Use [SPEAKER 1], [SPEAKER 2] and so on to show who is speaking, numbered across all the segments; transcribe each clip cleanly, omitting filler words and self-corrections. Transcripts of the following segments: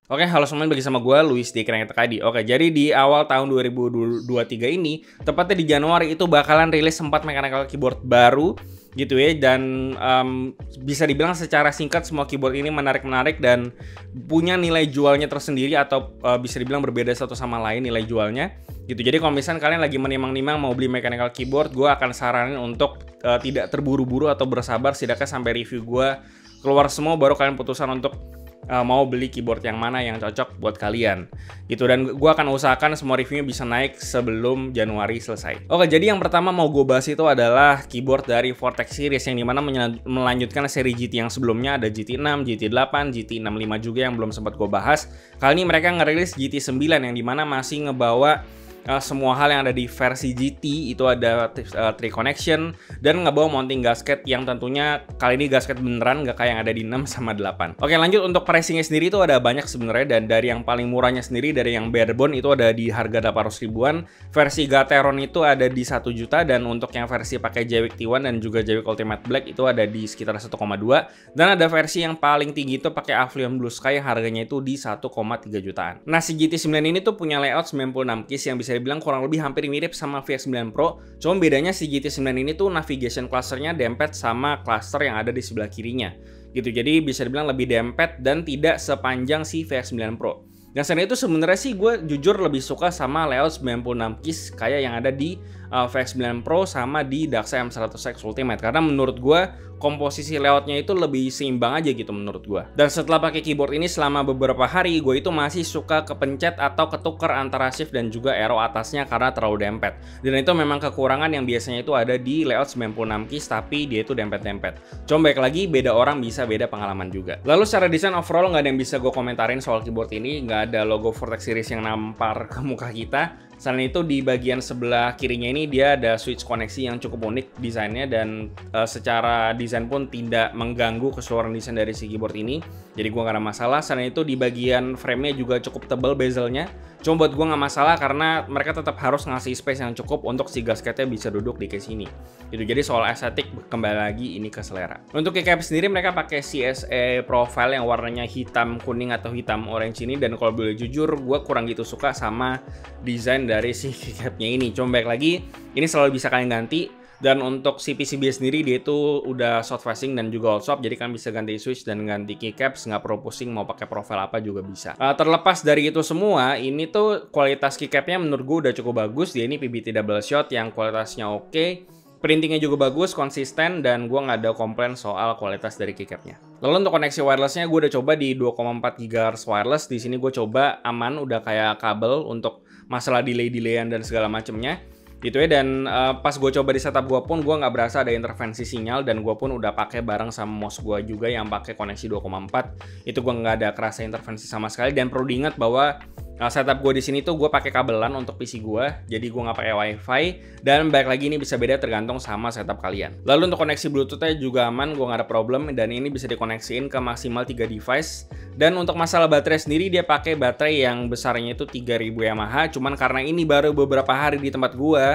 [SPEAKER 1] Oke, halo semuanya, bagi sama gue Luis di Keren Tekadi. Oke, jadi di awal tahun 2023 ini, tepatnya di Januari itu bakalan rilis 4 mechanical keyboard baru gitu ya. Dan bisa dibilang secara singkat semua keyboard ini menarik-menarik dan punya nilai jualnya tersendiri atau bisa dibilang berbeda satu sama lain nilai jualnya gitu. Jadi kalau misalnya kalian lagi menimang-nimang mau beli mechanical keyboard, gue akan saranin untuk tidak terburu-buru atau bersabar setidaknya sampai review gue keluar semua baru kalian putusan untuk mau beli keyboard yang mana yang cocok buat kalian gitu. Dan gue akan usahakan semua reviewnya bisa naik sebelum Januari selesai. Oke, jadi yang pertama mau gue bahas itu adalah keyboard dari Vortex series yang dimana melanjutkan seri GT yang sebelumnya. Ada GT6, GT8, GT65 juga yang belum sempat gue bahas. Kali ini mereka ngerilis GT9 yang dimana masih ngebawa semua hal yang ada di versi GT. Itu ada 3 connection dan ngebawa mounting gasket yang tentunya kali ini gasket beneran, gak kayak yang ada di 6 sama 8. Oke, lanjut untuk pricingnya sendiri itu ada banyak sebenarnya, dan dari yang paling murahnya sendiri dari yang barebone itu ada di harga 800 ribuan. Versi Gateron itu ada di 1 juta, dan untuk yang versi pakai Jawik T1 dan juga Jawik Ultimate Black itu ada di sekitar 1,2, dan ada versi yang paling tinggi itu pakai Avion Blue Sky yang harganya itu di 1,3 jutaan. Nah, si GT9 ini tuh punya layout 96 keys yang bisa dibilang kurang lebih hampir mirip sama VX9 Pro. Cuma bedanya si GT9 ini tuh navigation clusternya dempet sama cluster yang ada di sebelah kirinya gitu. Jadi bisa dibilang lebih dempet dan tidak sepanjang si VX9 Pro. Dan selain itu sebenarnya sih gue jujur lebih suka sama layout 96 keys kayak yang ada di VX9 Pro sama di Daxa M100X Ultimate, karena menurut gue komposisi layoutnya itu lebih seimbang aja gitu menurut gue. Dan setelah pakai keyboard ini selama beberapa hari, gue itu masih suka kepencet atau ketuker antara shift dan juga arrow atasnya karena terlalu dempet. Dan itu memang kekurangan yang biasanya itu ada di layout 96 keys tapi dia itu dempet-dempet. Cuma baik lagi, beda orang bisa beda pengalaman juga. Lalu secara desain overall nggak ada yang bisa gue komentarin soal keyboard ini. Nggak ada logo Vortex series yang nampar ke muka kita. Selain itu di bagian sebelah kirinya ini dia ada switch koneksi yang cukup unik desainnya, dan secara desain pun tidak mengganggu keseluruhan desain dari si keyboard ini. Jadi gue gak ada masalah. Selain itu di bagian frame-nya juga cukup tebal bezelnya. Cuma buat gue gak masalah karena mereka tetap harus ngasih space yang cukup untuk si gasketnya bisa duduk di case ini gitu. Jadi soal estetik kembali lagi ini ke selera. Untuk keycap sendiri mereka pakai CSE profile yang warnanya hitam kuning atau hitam orange ini, dan kalau boleh jujur gue kurang gitu suka sama desain dari si keycapnya ini. Cuma baik lagi ini selalu bisa kalian ganti. Dan untuk si PCB sendiri dia itu udah soft facing dan juga all swap, jadi kalian bisa ganti switch dan ganti keycaps, nggak perlu pusing mau pakai profile apa juga bisa. Terlepas dari itu semua, ini tuh kualitas keycapnya menurut gue udah cukup bagus. Dia ini PBT double shot yang kualitasnya oke. Printingnya juga bagus, konsisten, dan gue nggak ada komplain soal kualitas dari keycapnya. Lalu untuk koneksi wirelessnya gue udah coba di 2,4 GHz wireless. Di sini gue coba aman, udah kayak kabel untuk masalah delay-delayan dan segala macemnya gitu ya. Dan pas gue coba di setup gue pun gue nggak berasa ada intervensi sinyal, dan gue pun udah pakai bareng sama mouse gue juga yang pakai koneksi 2,4. Itu gue nggak ada kerasa intervensi sama sekali. Dan perlu diingat bahwa setup gue di sini tuh gue pakai kabelan untuk PC gue, jadi gue nggak pakai WiFi. Dan baik lagi ini bisa beda tergantung sama setup kalian. Lalu untuk koneksi Bluetooth-nya juga aman, gue nggak ada problem, dan ini bisa dikoneksiin ke maksimal 3 device. Dan untuk masalah baterai sendiri dia pakai baterai yang besarnya itu 3000 mAh. Cuman karena ini baru beberapa hari di tempat gue,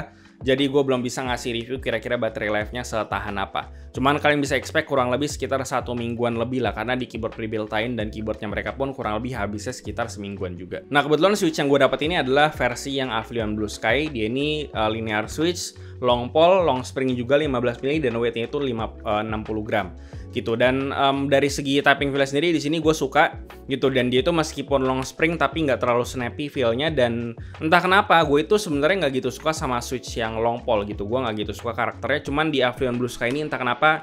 [SPEAKER 1] jadi gue belum bisa ngasih review kira-kira baterai life-nya setahan apa. Cuman kalian bisa expect kurang lebih sekitar 1 mingguan lebih lah, karena di keyboard pre-built-in dan keyboardnya mereka pun kurang lebih habisnya sekitar semingguan juga. Nah, kebetulan switch yang gue dapat ini adalah versi yang Avion Blue Sky. Dia ini linear switch, long pole, long spring juga 15 mili, dan weightnya itu 60 gram gitu. Dan dari segi typing feel sendiri di sini gue suka gitu, dan dia itu meskipun long spring tapi nggak terlalu snappy feel-nya. Dan entah kenapa gue itu sebenarnya nggak gitu suka sama switch yang long pole gitu. Gue nggak gitu suka karakternya, cuman di Avion Blue Sky ini entah kenapa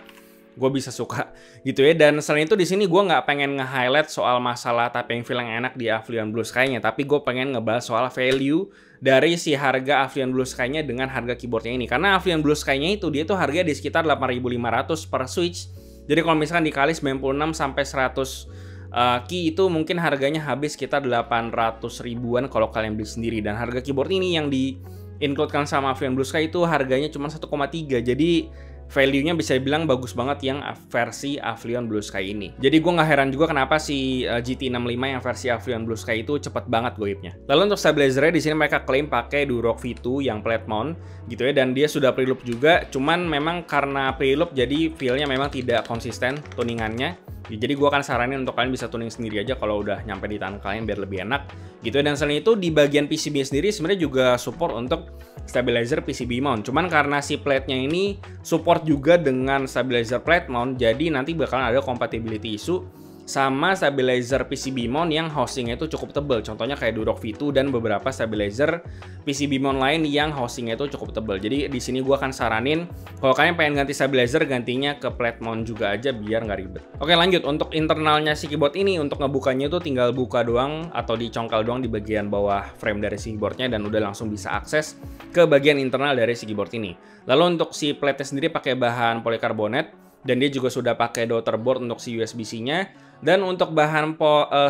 [SPEAKER 1] gue bisa suka gitu ya. Dan selain itu di sini gue nggak pengen nge-highlight soal masalah typing feel yang enak di Avion Blue Sky-nya, tapi gue pengen ngebahas soal value dari si harga Avion Blue Sky-nya dengan harga keyboardnya ini. Karena Avion Blue Sky-nya itu dia tuh harga di sekitar 8.500 per switch. Jadi kalau misalkan dikali 96 sampai 100 key itu mungkin harganya habis sekitar 800 ribuan kalau kalian beli sendiri. Dan harga keyboard ini yang di-includekan sama Avion Blue Sky itu harganya cuma 1,3. Jadi value-nya bisa dibilang bagus banget yang versi Avion Blue Sky ini. Jadi gue nggak heran juga kenapa si GT65 yang versi Avion Blue Sky itu cepet banget goibnya. Lalu untuk stabilizer-nya di sini mereka klaim pakai Durock V2 yang plate mount gitu ya, dan dia sudah preloop juga. Cuman memang karena preloop jadi feel-nya memang tidak konsisten tuningannya. Jadi gue akan saranin untuk kalian bisa tuning sendiri aja kalau udah nyampe di tangan kalian biar lebih enak gitu. Dan selain itu di bagian PCB sendiri sebenarnya juga support untuk stabilizer PCB mount. Cuman karena si plate-nya ini support juga dengan stabilizer plate mount, jadi nanti bakalan ada compatibility issue sama stabilizer PCB mount yang housingnya itu cukup tebal. Contohnya kayak Durock V2 dan beberapa stabilizer PCB mount lain yang housingnya itu cukup tebal. Jadi di sini gue akan saranin kalau kalian pengen ganti stabilizer, gantinya ke plate mount juga aja biar nggak ribet. Oke, lanjut untuk internalnya si keyboard ini. Untuk ngebukanya itu tinggal buka doang atau dicongkel doang di bagian bawah frame dari si keyboardnya dan udah langsung bisa akses ke bagian internal dari si keyboard ini. Lalu untuk si plate-nya sendiri pakai bahan polikarbonat dan dia juga sudah pakai daughter board untuk si USB-C-nya. Dan untuk bahan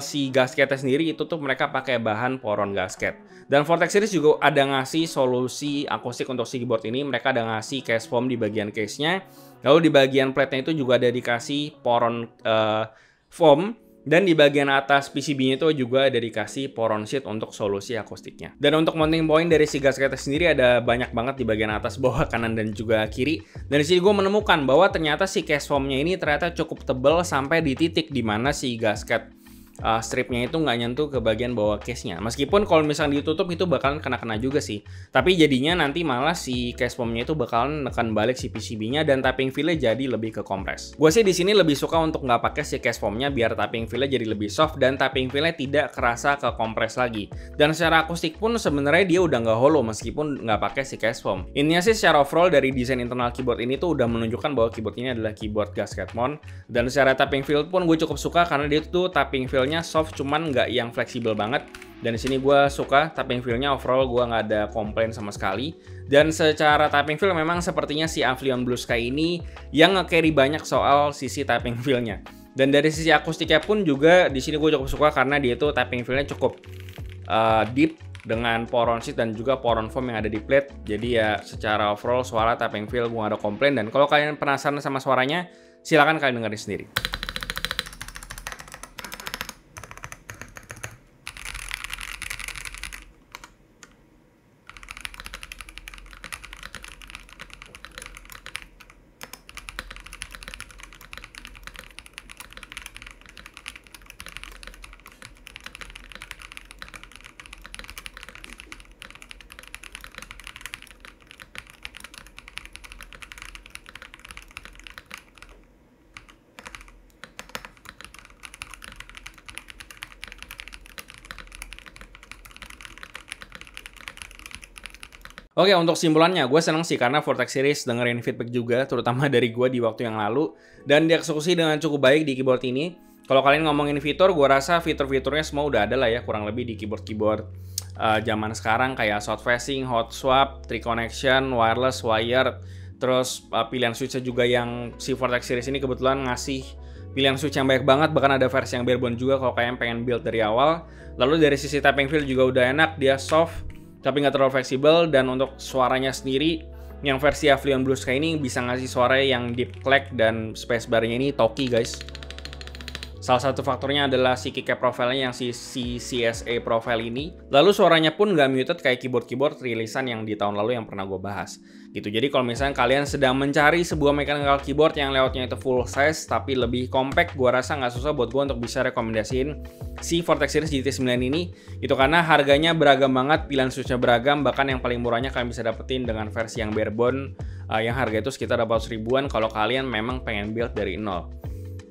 [SPEAKER 1] si gasketnya sendiri itu tuh mereka pakai bahan poron gasket. Dan Vortex Series juga ada ngasih solusi akustik untuk si keyboard ini. Mereka ada ngasih case foam di bagian case-nya. Lalu di bagian plate-nya itu juga ada dikasih poron foam. Dan di bagian atas PCB-nya itu juga ada dikasih poron sheet untuk solusi akustiknya. Dan untuk mounting point dari si gasketnya sendiri ada banyak banget di bagian atas, bawah, kanan, dan juga kiri. Dan di sini gue menemukan bahwa ternyata si case foam-nya ini ternyata cukup tebal sampai di titik di mana si gasket stripnya itu nggak nyentuh ke bagian bawah case-nya. Meskipun kalau misalnya ditutup itu bakalan kena-kena juga sih. Tapi jadinya nanti malah si case foam-nya itu bakalan nekan balik si PCB-nya dan tapping feel-nya jadi lebih ke kompres. Gue sih di sini lebih suka untuk nggak pakai si case foam-nya biar tapping feel-nya jadi lebih soft dan tapping feel-nya tidak kerasa ke kompres lagi. Dan secara akustik pun sebenarnya dia udah nggak hollow meskipun nggak pakai si case foam. Intinya sih secara overall dari desain internal keyboard ini tuh udah menunjukkan bahwa keyboard ini adalah keyboard gasket mount. Dan secara tapping feel pun gue cukup suka karena dia tuh tapping feel-nya soft cuman nggak yang fleksibel banget. Dan di sini gue suka tapping feel-nya, overall gue nggak ada komplain sama sekali. Dan secara tapping feel memang sepertinya si Avion Blue Sky ini yang nge-carry banyak soal sisi tapping feel-nya. Dan dari sisi akustiknya pun juga di sini gue cukup suka karena dia itu tapping feel-nya cukup deep dengan poron sheet dan juga poron foam yang ada di plate. Jadi ya secara overall suara tapping feel gue nggak ada komplain. Dan kalau kalian penasaran sama suaranya, silakan kalian dengerin sendiri. Oke, untuk simpulannya, gue seneng sih karena Vortex Series dengerin feedback juga, terutama dari gue di waktu yang lalu, dan dieksekusi dengan cukup baik di keyboard ini. Kalau kalian ngomongin fitur, gue rasa fitur-fiturnya semua udah ada lah ya, kurang lebih di keyboard-keyboard zaman sekarang kayak soft facing, hot swap, tree connection, wireless, wired, terus pilihan switch juga yang si Vortex Series ini kebetulan ngasih pilihan switch yang banyak banget, bahkan ada versi yang barebone juga kalau kalian pengen build dari awal. Lalu dari sisi tapping feel juga udah enak, dia soft tapi nggak terlalu fleksibel. Dan untuk suaranya sendiri yang versi Avion Blue Sky ini bisa ngasih suara yang deep clack dan spacebar-nya ini talky guys. Salah satu faktornya adalah si keycap profile-nya yang si CSA profile ini. Lalu suaranya pun nggak muted kayak keyboard-keyboard rilisan yang di tahun lalu yang pernah gue bahas. Gitu. Jadi kalau misalnya kalian sedang mencari sebuah mechanical keyboard yang layoutnya itu full size tapi lebih compact, gue rasa nggak susah buat gue untuk bisa rekomendasiin si Vortex Series GT9 ini. Itu karena harganya beragam banget, pilihan switch-nya beragam, bahkan yang paling murahnya kalian bisa dapetin dengan versi yang barebone yang harga itu sekitar 400 ribuan kalau kalian memang pengen build dari nol.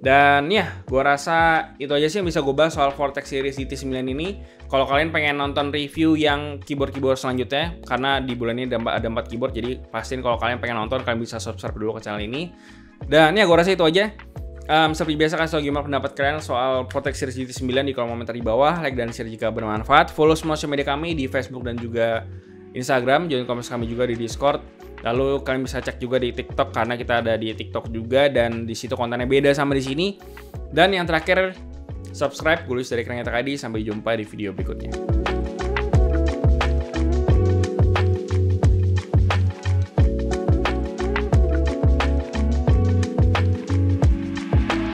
[SPEAKER 1] Dan ya, gue rasa itu aja sih yang bisa gue bahas soal Vortex Series GT9 ini. Kalau kalian pengen nonton review yang keyboard-keyboard selanjutnya, karena di bulan ini ada 4 keyboard, jadi pastiin kalau kalian pengen nonton, kalian bisa subscribe dulu ke channel ini. Dan ya, gue rasa itu aja. Seperti biasa, kasih tau gimana pendapat kalian soal Vortex Series GT9 di kolom komentar di bawah. Like dan share jika bermanfaat. Follow semua sosial media kami di Facebook dan juga Instagram. Join komunitas kami juga di Discord. Lalu kalian bisa cek juga di TikTok karena kita ada di TikTok juga dan di situ kontennya beda sama di sini. Dan yang terakhir, subscribe. Gue Luis dari Kerenget Tadi. Sampai jumpa di video berikutnya.